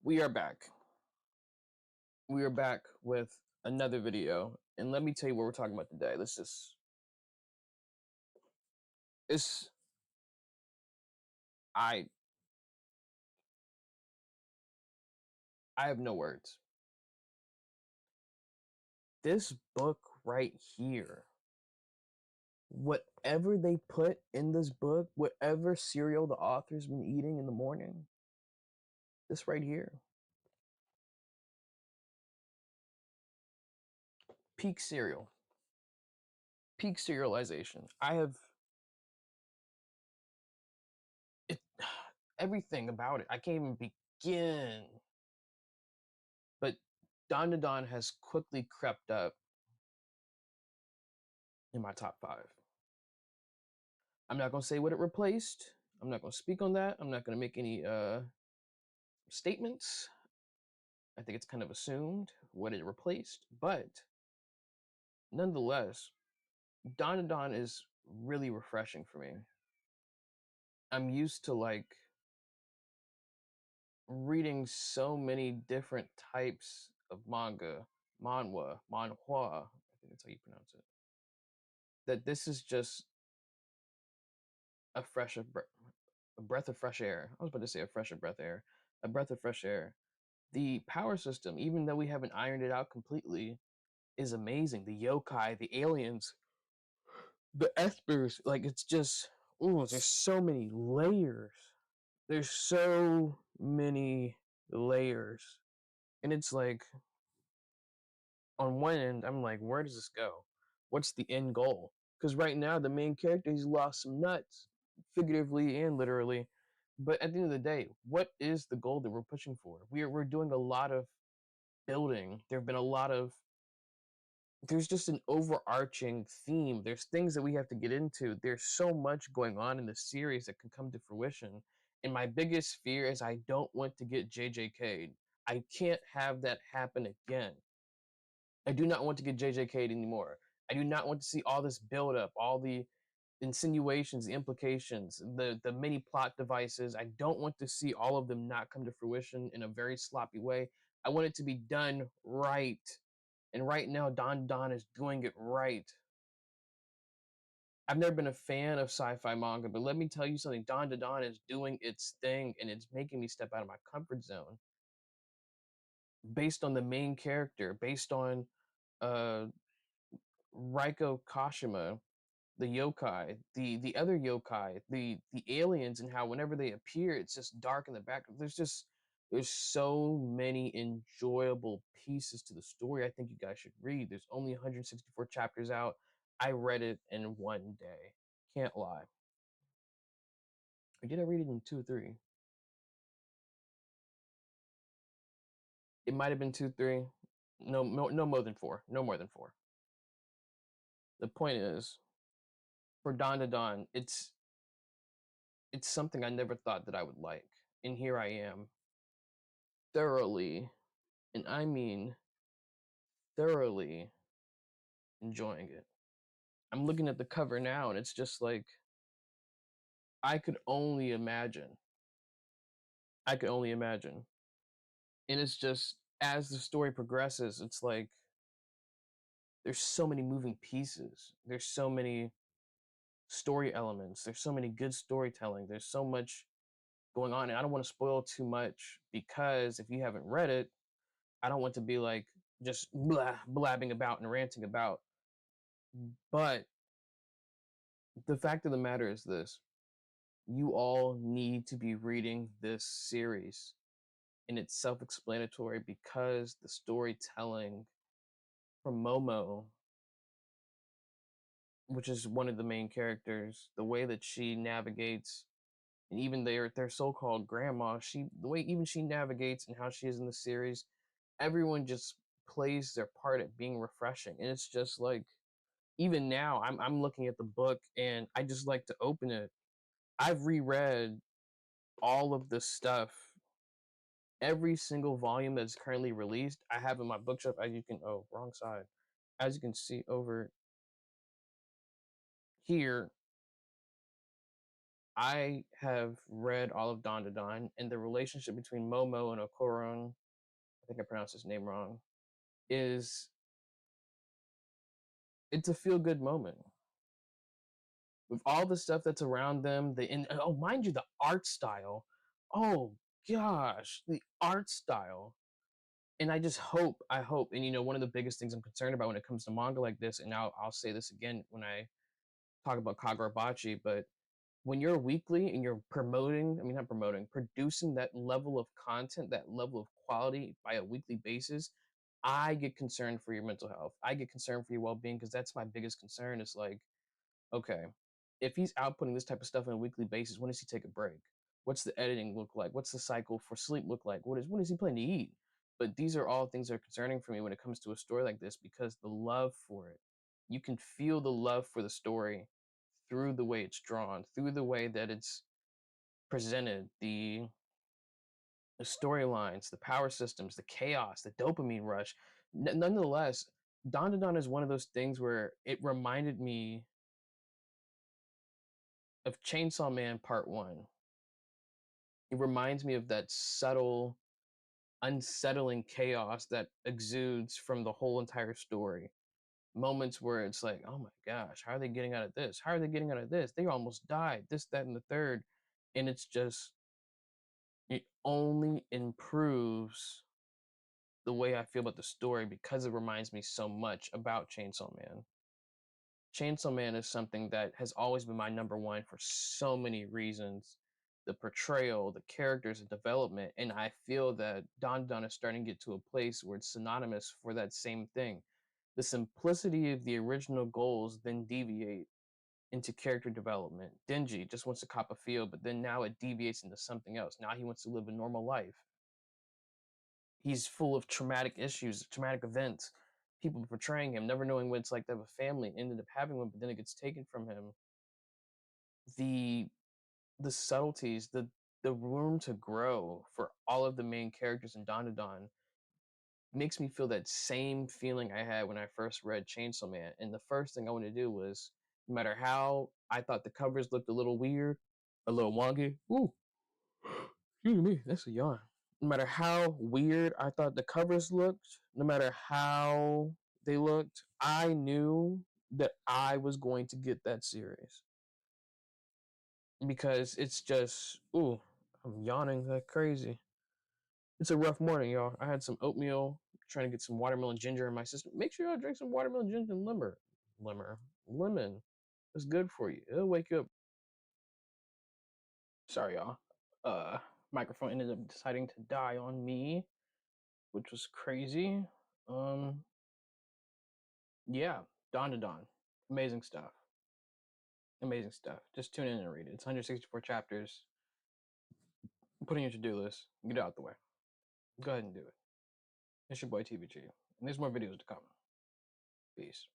We are back. We are back with another video, and let me tell you what we're talking about today. It's I I have no words. This book right here, whatever they put in this book, whatever cereal the author's been eating in the morning, this right here, peak cereal, peak serialization. I have it, everything about it. I can't even begin. But Dandadan has quickly crept up in my top five. I'm not going to say what it replaced. I'm not going to speak on that. I'm not going to make any statements. I think it's kind of assumed what it replaced. But nonetheless, Dandadan is really refreshing for me. I'm used to like reading so many different types of manga, manhwa, I think that's how you pronounce it. That this is just a a breath of fresh air. I was about to say a fresher breath air, a breath of fresh air. The power system, even though we haven't ironed it out completely, is amazing. The yokai, the aliens, the espers, like it's just, oh, there's so many layers. There's so many layers. And it's like, on one end, I'm like, where does this go? What's the end goal? Because right now, the main character, he's lost some nuts, figuratively and literally. But at the end of the day, what is the goal that we're pushing for? We're doing a lot of building. There have been a lot of there's just an overarching theme. There's things that we have to get into. There's so much going on in the series that can come to fruition. And my biggest fear is I don't want to get JJK'd. I can't have that happen again. I do not want to get JJK'd anymore. I do not want to see all this buildup, all the insinuations, the implications, the many plot devices. I don't want to see all of them not come to fruition in a very sloppy way. I want it to be done right. And right now, Don is doing it right. I've never been a fan of sci-fi manga, but let me tell you something. Don is doing its thing, and it's making me step out of my comfort zone. Based on the main character, based on uh, Raiko Kashima, the yokai, the other yokai, the aliens, and how whenever they appear, it's just dark in the background. There's so many enjoyable pieces to the story. I think you guys should read. There's only 164 chapters out. I read it in one day. Can't lie. Or did I read it in 2 or 3? It might have been 2, 3. No more than 4. No more than 4. The point is, for Don, it's something I never thought that I would like, and here I am, thoroughly, and I mean thoroughly enjoying it. I'm looking at the cover now, and it's just like I could only imagine. I could only imagine, and it's just as the story progresses, it's like there's so many moving pieces. There's so many story elements. There's so many good storytelling. There's so much going on, and I don't want to spoil too much because if you haven't read it, I don't want to be like just blabbing about and ranting about. But the fact of the matter is this: you all need to be reading this series, and it's self-explanatory because the storytelling from Momo, which is one of the main characters, the way that she navigates, and even their so-called grandma, the way even she navigates and how she is in the series, everyone just plays their part at being refreshing, and it's just like even now I'm looking at the book and I just like to open it. I've reread all of the stuff, every single volume that's currently released. I have in my bookshelf, as you can, oh, wrong side, as you can see over here. I have read all of Dandadan, and the relationship between Momo and Okoron, I think I pronounced his name wrong, is it's a feel good moment with all the stuff that's around them. Oh, mind you, the art style. Oh gosh, the art style. And I hope, and one of the biggest things I'm concerned about when it comes to manga like this, and I'll say this again when I talk about Kagurabachi, but when you're weekly and you're promoting, I mean, not promoting, producing that level of content, that level of quality by a weekly basis, I get concerned for your mental health. I get concerned for your well being because that's my biggest concern. Is like, okay, if he's outputting this type of stuff on a weekly basis, when does he take a break? What's the editing look like? What's the cycle for sleep look like? When is he planning to eat? But these are all things that are concerning for me when it comes to a story like this because the love for it, you can feel the love for the story through the way it's drawn, through the way that it's presented, the storylines, the power systems, the chaos, the dopamine rush. Nonetheless, Dandadan is one of those things where it reminded me of Chainsaw Man Part 1. It reminds me of that subtle, unsettling chaos that exudes from the whole entire story. Moments where it's like, oh my gosh, how are they getting out of this? How are they getting out of this? They almost died, this, that, and the third. And it's just, it only improves the way I feel about the story because it reminds me so much about Chainsaw Man. Chainsaw Man is something that has always been my number one for so many reasons. The portrayal, the characters, the development, and I feel that Don Don is starting to get to a place where it's synonymous for that same thing. The simplicity of the original goals then deviate into character development. Denji just wants to cop a feel, but then now it deviates into something else. Now he wants to live a normal life. He's full of traumatic issues, traumatic events, people portraying him, never knowing what it's like to have a family, ended up having one, but then it gets taken from him. The the subtleties, the room to grow for all of the main characters in Dandadan makes me feel that same feeling I had when I first read Chainsaw Man. And the first thing I wanted to do was, no matter how I thought the covers looked a little weird, a little wonky, ooh, excuse me, that's a yawn. No matter how weird I thought the covers looked, no matter how they looked, I knew that I was going to get that series because it's just, ooh, I'm yawning like crazy. It's a rough morning, y'all. I had some oatmeal, trying to get some watermelon ginger in my system. Make sure y'all drink some watermelon ginger and lemon. It's good for you. It'll wake you up. Sorry, y'all. Uh, Microphone ended up deciding to die on me, which was crazy. Um, yeah, Dawn to Dawn, amazing stuff. Amazing stuff. Just tune in and read it. It's 164 chapters. Put in your to-do list. Get it out the way. Go ahead and do it. It's your boy TBG, and there's more videos to come. Peace.